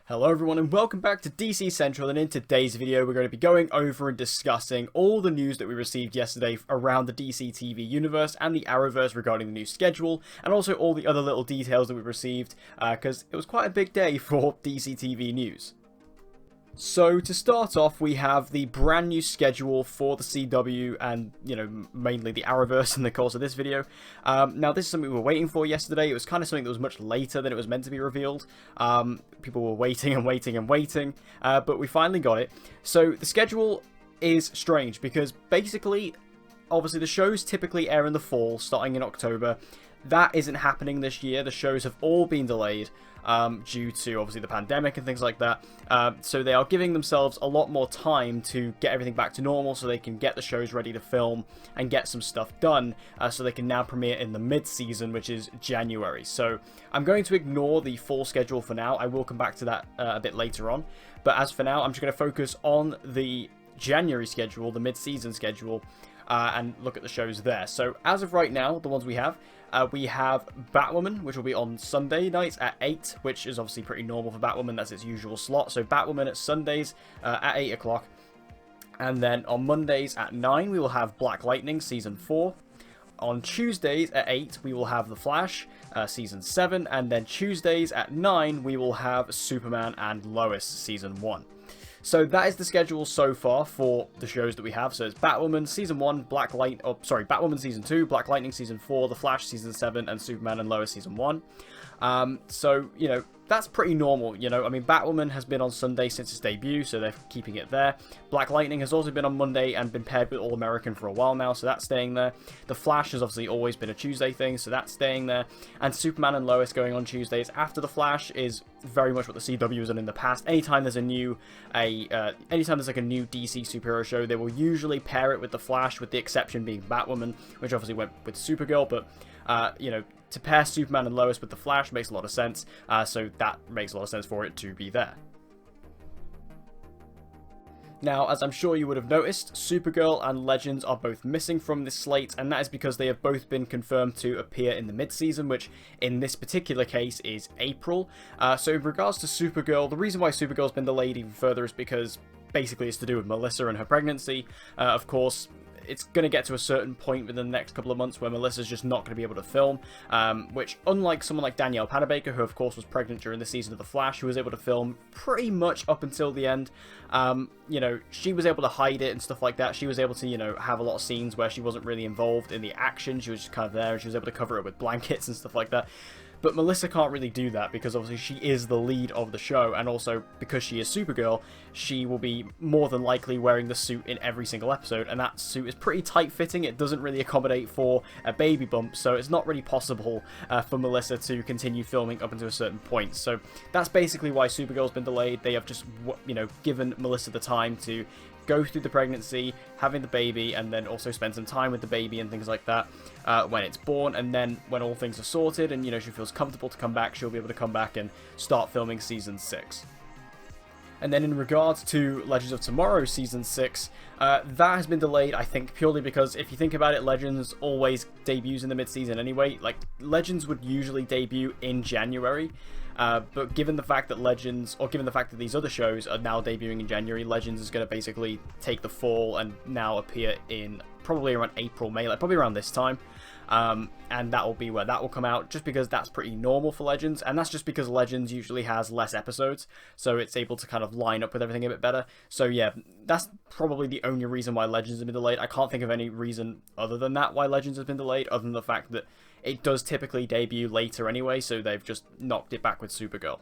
Hello everyone and welcome back to DC Central, and in today's video we're going to be going over and discussing all the news that we received yesterday around the DCTV universe and the Arrowverse regarding the new schedule, and also all the other little details that we received, because it was quite a big day for DCTV news. So to start off, we have the brand new schedule for the CW and, mainly the Arrowverse in the course of this video. Now, this is something we were waiting for yesterday. It was kind of something that was much later than it was meant to be revealed. People were waiting and waiting and waiting, but we finally got it. So the schedule is strange because basically, obviously the shows typically air in the fall, starting in October. That isn't happening this year. The shows have all been delayed due to obviously the pandemic and things like that. So they are giving themselves a lot more time to get everything back to normal so they can get the shows ready to film and get some stuff done so they can now premiere in the mid-season, which is January. So I'm going to ignore the full schedule for now. I will come back to that a bit later on. But as for now, I'm just going to focus on the January schedule, the mid-season schedule, and look at the shows there. So as of right now, the ones we have Batwoman, which will be on Sunday nights at 8, which is obviously pretty normal for Batwoman. That's its usual slot. So Batwoman at Sundays at 8 o'clock. And then on Mondays at 9, we will have Black Lightning Season 4. On Tuesdays at 8, we will have The Flash Season 7. And then Tuesdays at 9, we will have Superman and Lois Season 1. So that is the schedule so far for the shows that we have. So it's Batwoman Season 1, Batwoman Season 2, Black Lightning Season 4, The Flash Season 7, and Superman and Lois Season 1. So, that's pretty normal, I mean, Batwoman has been on Sunday since its debut, so they're keeping it there. Black Lightning has also been on Monday and been paired with All American for a while now, so that's staying there. The Flash has obviously always been a Tuesday thing, so that's staying there. And Superman and Lois going on Tuesdays after The Flash is very much what the CW has done in the past. Anytime there's anytime there's like a new DC superhero show, they will usually pair it with The Flash, with the exception being Batwoman, which obviously went with Supergirl, but, to pair Superman and Lois with The Flash makes a lot of sense, so that makes a lot of sense for it to be there. Now, as I'm sure you would have noticed, Supergirl and Legends are both missing from this slate, and that is because they have both been confirmed to appear in the mid-season, which in this particular case is April. So in regards to Supergirl, the reason why Supergirl's been delayed even further is because basically it's to do with Melissa and her pregnancy. Of course, it's going to get to a certain point within the next couple of months where Melissa's just not going to be able to film, which, unlike someone like Danielle Panabaker, who of course was pregnant during the season of The Flash, who was able to film pretty much up until the end, she was able to hide it and stuff like that. She was able to, have a lot of scenes where she wasn't really involved in the action. She was just kind of there, and she was able to cover it with blankets and stuff like that. But Melissa can't really do that because obviously she is the lead of the show, and also because she is Supergirl, she will be more than likely wearing the suit in every single episode, and that suit is pretty tight-fitting. It doesn't really accommodate for a baby bump, so it's not really possible for Melissa to continue filming up until a certain point. So that's basically why Supergirl's been delayed. They have just, given Melissa the time to go through the pregnancy, having the baby, and then also spend some time with the baby and things like that when it's born. And then when all things are sorted and, she feels comfortable to come back, she'll be able to come back and start filming Season 6. And then in regards to Legends of Tomorrow Season 6, that has been delayed, I think, purely because if you think about it, Legends always debuts in the mid-season anyway. Like, Legends would usually debut in January, but given the fact that these other shows are now debuting in January, Legends is going to basically take the fall and now appear in probably around April, May, like probably around this time. And that will be where that will come out, just because that's pretty normal for Legends, and that's just because Legends usually has less episodes, so it's able to kind of line up with everything a bit better. So yeah, that's probably the only reason why Legends has been delayed. I can't think of any reason other than that why Legends has been delayed, other than the fact that it does typically debut later anyway, so they've just knocked it back with Supergirl.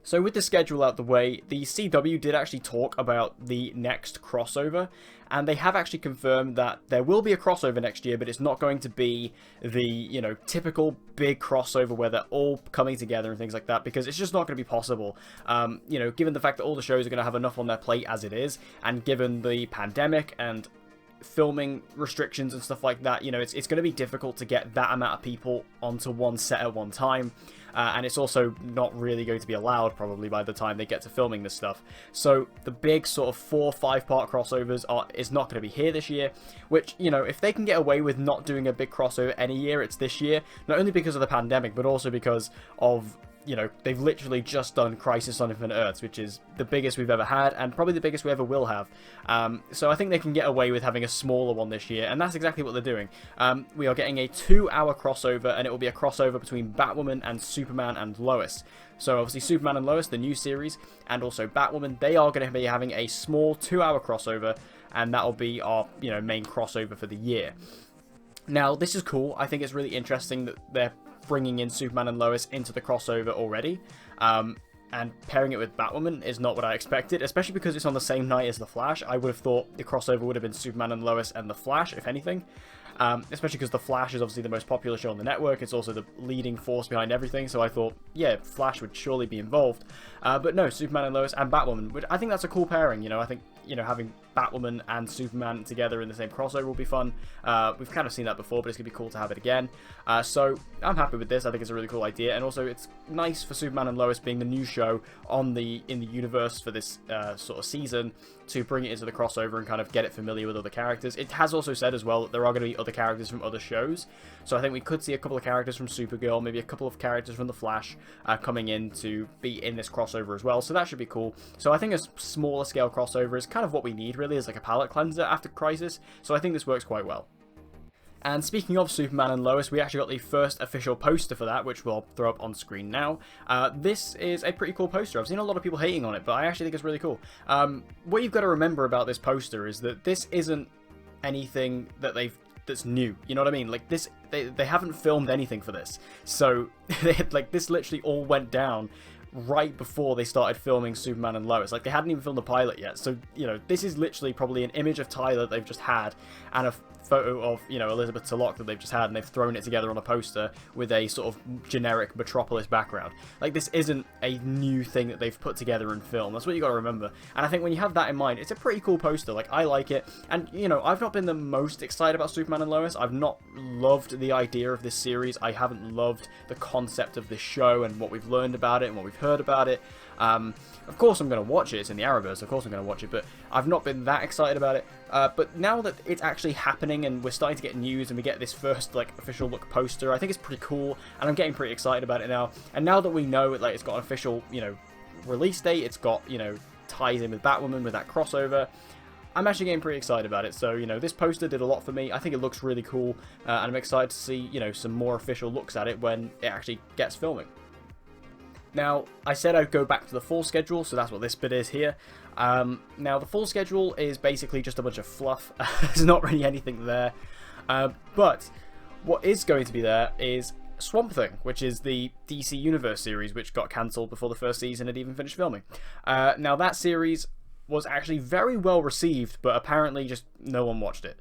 So with the schedule out the way, the CW did actually talk about the next crossover, and they have actually confirmed that there will be a crossover next year, but it's not going to be the, typical big crossover where they're all coming together and things like that, because it's just not going to be possible. Given the fact that all the shows are going to have enough on their plate as it is, and given the pandemic and filming restrictions and stuff like that, it's going to be difficult to get that amount of people onto one set at one time. and it's also not really going to be allowed probably by the time they get to filming this stuff. So the big sort of 4 or 5 part crossovers is not going to be here this year, which, you know, if they can get away with not doing a big crossover any year, it's this year, not only because of the pandemic, but also because of, you know, they've literally just done Crisis on Infinite Earths, which is the biggest we've ever had, and probably the biggest we ever will have. So I think they can get away with having a smaller one this year, and that's exactly what they're doing. We are getting a 2-hour crossover, and it will be a crossover between Batwoman and Superman and Lois. So obviously Superman and Lois, the new series, and also Batwoman, they are going to be having a small 2-hour crossover, and that will be our, you know, main crossover for the year. Now, this is cool. I think it's really interesting that they're bringing in Superman and Lois into the crossover already, and pairing it with Batwoman is not what I expected, especially because it's on the same night as The Flash. I would have thought the crossover would have been Superman and Lois and The Flash, if anything, especially because The Flash is obviously the most popular show on the network. It's also the leading force behind everything, so I thought, yeah, Flash would surely be involved, but no, Superman and Lois and Batwoman, which I think that's a cool pairing. You know, I think, you know, having Batwoman and Superman together in the same crossover will be fun. We've kind of seen that before, but it's going to be cool to have it again. So I'm happy with this. I think it's a really cool idea, and also it's nice for Superman and Lois being the new show in the universe for this sort of season to bring it into the crossover and kind of get it familiar with other characters. It has also said as well that there are going to be other characters from other shows, so I think we could see a couple of characters from Supergirl, maybe a couple of characters from The Flash coming in to be in this crossover as well, so that should be cool. So I think a smaller scale crossover is kind of what we need, really, as like a palate cleanser after Crisis, so I think this works quite well. And speaking of Superman and Lois, we actually got the first official poster for that, which we'll throw up on screen now. This is a pretty cool poster. I've seen a lot of people hating on it, but I actually think it's really cool. What you've got to remember about this poster is that this isn't anything that that's new. You know what I mean? Like this, they haven't filmed anything for this. So like this literally all went down right before they started filming Superman and Lois. Like, they hadn't even filmed the pilot yet. So, you know, this is literally probably an image of Tyler that they've just had and a photo of, you know, Elizabeth Tulloch that they've just had, and they've thrown it together on a poster with a sort of generic Metropolis background. Like, this isn't a new thing that they've put together in film. That's what you got to remember. And I think when you have that in mind, it's a pretty cool poster. Like, I like it. And, you know, I've not been the most excited about Superman and Lois. I've not loved the idea of this series. I haven't loved the concept of this show and what we've learned about it and what we've heard about it. Of course I'm going to watch it. It's in the Arrowverse. Of course I'm going to watch it. But I've not been that excited about it. But now that it's actually happening and we're starting to get news and we get this first, like, official look poster, I think it's pretty cool. And I'm getting pretty excited about it now. And now that we know, like, it's got an official, you know, release date, it's got, you know, ties in with Batwoman, with that crossover, I'm actually getting pretty excited about it. So, you know, this poster did a lot for me. I think it looks really cool. And I'm excited to see, you know, some more official looks at it when it actually gets filming. Now, I said I'd go back to the full schedule, so that's what this bit is here. Now, the full schedule is basically just a bunch of fluff. There's not really anything there. But what is going to be there is Swamp Thing, which is the DC Universe series, which got cancelled before the first season had even finished filming. Now, that series was actually very well received, but apparently just no one watched it.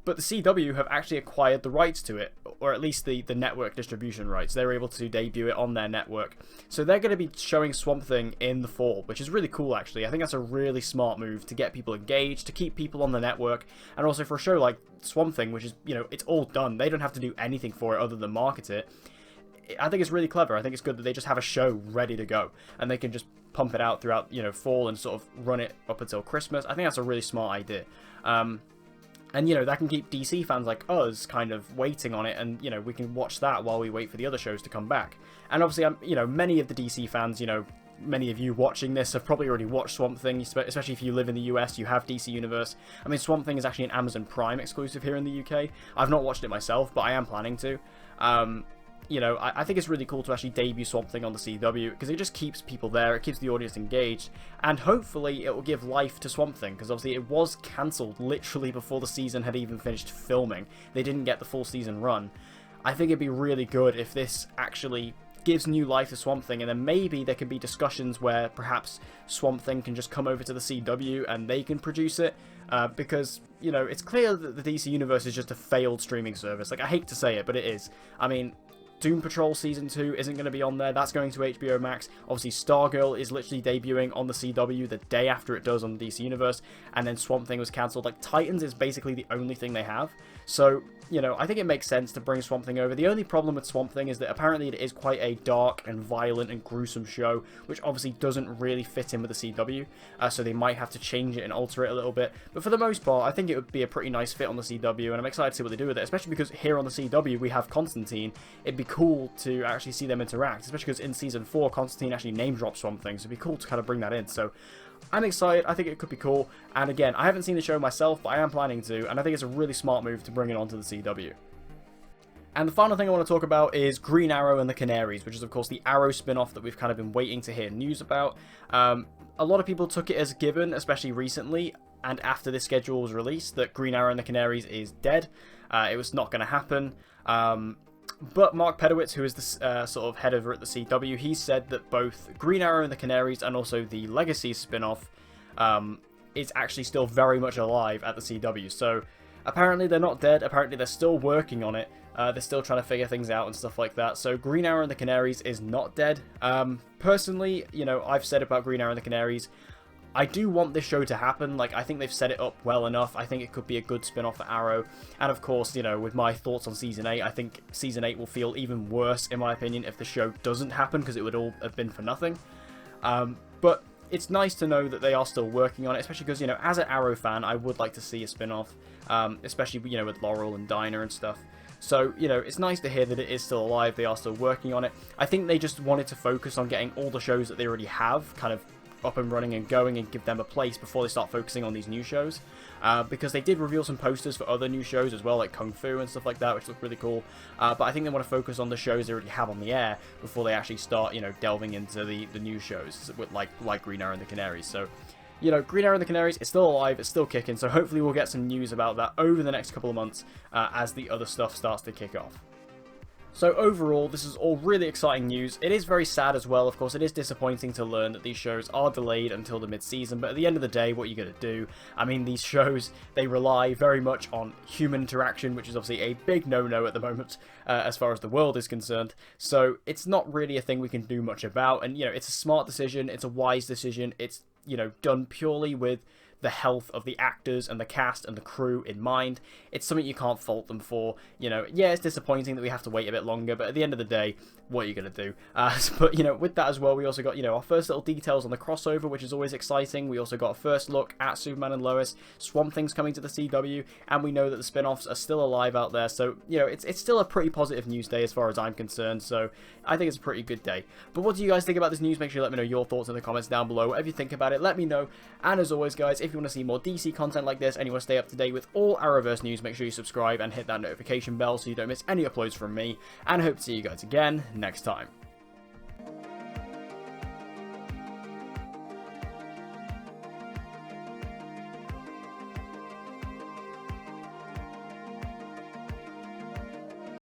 But the CW have actually acquired the rights to it, or at least the network distribution rights. They're able to debut it on their network. So they're going to be showing Swamp Thing in the fall, which is really cool, actually. I think that's a really smart move to get people engaged, to keep people on the network, and also for a show like Swamp Thing, which is, you know, it's all done. They don't have to do anything for it other than market it. I think it's really clever. I think it's good that they just have a show ready to go, and they can just pump it out throughout, you know, fall and sort of run it up until Christmas. I think that's a really smart idea. And, you know, that can keep DC fans like us kind of waiting on it, and, you know, we can watch that while we wait for the other shows to come back. And obviously, you know, many of the DC fans, you know, many of you watching this have probably already watched Swamp Thing, especially if you live in the US, you have DC Universe. I mean, Swamp Thing is actually an Amazon Prime exclusive here in the UK. I've not watched it myself, but I am planning to. You know, I think it's really cool to actually debut Swamp Thing on the CW, because it just keeps people there, it keeps the audience engaged, and hopefully it will give life to Swamp Thing, because obviously it was cancelled literally before the season had even finished filming. They didn't get the full season run. I think it'd be really good if this actually gives new life to Swamp Thing, and then maybe there can be discussions where perhaps Swamp Thing can just come over to the CW and they can produce it, because, you know, it's clear that the DC Universe is just a failed streaming service. Like, I hate to say it, but it is. I mean, Doom Patrol Season 2 isn't going to be on there. That's going to HBO Max. Obviously, Stargirl is literally debuting on the CW the day after it does on the DC Universe. And then Swamp Thing was cancelled. Like, Titans is basically the only thing they have. So, you know, I think it makes sense to bring Swamp Thing over. The only problem with Swamp Thing is that apparently it is quite a dark and violent and gruesome show, which obviously doesn't really fit in with the CW. So they might have to change it and alter it a little bit. But for the most part, I think it would be a pretty nice fit on the CW, and I'm excited to see what they do with it, especially because here on the CW we have Constantine. It'd be cool to actually see them interact, especially because in Season 4, Constantine actually name-drops Swamp Thing, so it'd be cool to kind of bring that in. So I'm excited. I think it could be cool. And again, I haven't seen the show myself, but I am planning to, and I think it's a really smart move to bring it onto the CW. And the final thing I want to talk about is Green Arrow and the Canaries, which is of course the Arrow spin-off that we've kind of been waiting to hear news about. A lot of people took it as given, especially recently, and after this schedule was released, that Green Arrow and the Canaries is dead. It was not going to happen. But Mark Pedowitz, who is the sort of head over at the CW, he said that both Green Arrow and the Canaries and also the Legacy spin-off is actually still very much alive at the CW. So apparently they're not dead. Apparently they're still working on it. They're still trying to figure things out and stuff like that. So Green Arrow and the Canaries is not dead. Personally, you know, I've said about Green Arrow and the Canaries, I do want this show to happen. Like, I think they've set it up well enough. I think it could be a good spin-off for Arrow. And of course, you know, with my thoughts on Season 8, I think Season 8 will feel even worse, in my opinion, if the show doesn't happen, because it would all have been for nothing. But it's nice to know that they are still working on it, especially because, you know, as an Arrow fan, I would like to see a spin-off, especially, you know, with Laurel and Dinah and stuff. So, you know, it's nice to hear that it is still alive. They are still working on it. I think they just wanted to focus on getting all the shows that they already have kind of up and running and going and give them a place before they start focusing on these new shows. Because they did reveal some posters for other new shows as well, like Kung Fu and stuff like that, which look really cool. But I think they want to focus on the shows they already have on the air before they actually start, you know, delving into the new shows with like Green Arrow and the Canaries. So, you know, Green Arrow and the Canaries is still alive, it's still kicking, so hopefully we'll get some news about that over the next couple of months as the other stuff starts to kick off. So overall, this is all really exciting news. It is very sad as well, of course. It is disappointing to learn that these shows are delayed until the mid-season, but at the end of the day, what are you going to do? I mean, these shows, they rely very much on human interaction, which is obviously a big no-no at the moment, as far as the world is concerned. So it's not really a thing we can do much about, and, you know, it's a smart decision, it's a wise decision, it's, you know, done purely with the health of the actors and the cast and the crew in mind. It's something you can't fault them for. You know, yeah, it's disappointing that we have to wait a bit longer, but at the end of the day, what are you going to do? But, you know, with that as well, we also got, you know, our first little details on the crossover, which is always exciting. We also got a first look at Superman and Lois. Swamp Thing's coming to the CW, and we know that the spin-offs are still alive out there. So, you know, it's still a pretty positive news day as far as I'm concerned. So, I think it's a pretty good day. But what do you guys think about this news? Make sure you let me know your thoughts in the comments down below. Whatever you think about it, let me know. And as always, guys, if you want to see more DC content like this and you want to stay up to date with all Arrowverse news, make sure you subscribe and hit that notification bell so you don't miss any uploads from me. And I hope to see you guys again next time.